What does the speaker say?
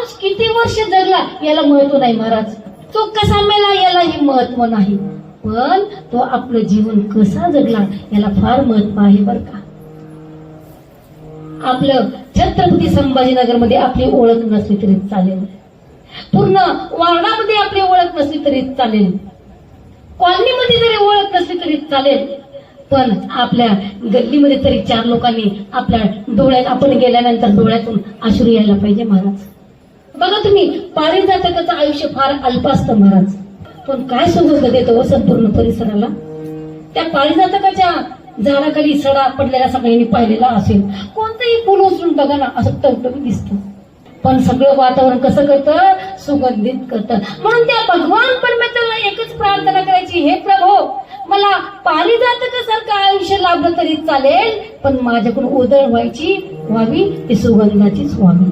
माणूस किती वर्ष जगला याला महत्व नाही महाराज, तो कसा मेला यालाही महत्व नाही, पण तो आपलं जीवन कसा जगला याला फार महत्व आहे बर का. आपलं छत्रपती संभाजीनगर मध्ये आपली ओळख नसली तरी चालेल, पूर्ण वार्डामध्ये आपली ओळख नसली तरी चालेल, कॉलनीमध्ये जरी ओळख नसली तरी चालेल, पण आपल्या गल्लीमध्ये तरी 4 लोकांनी आपल्या डोळ्यात, आपण गेल्यानंतर डोळ्यातून अश्रू यायला पाहिजे महाराज. बघा तुम्ही, पारिजातकाचं आयुष्य फार अल्प असतं महाराज, पण काय सुगंध देतो संपूर्ण परिसराला. त्या पारिजातकाच्या झाडाखाली सडा पडलेला सगळ्यांनी पाहिलेला असेल, कोणतंही फुल उचलून बघा ना असं टवटवीत दिसतं, पण सगळं वातावरण कसं करतं, सुगंधित करतं. म्हणून त्या भगवान परमेश्वराला एकच प्रार्थना करायची, हे प्रभू मला पारिजातकासारखं आयुष्य लाभलं तरी चालेल, पण माझ्याकडून उधळ व्हावी ती सुगंधाचीच व्हावी.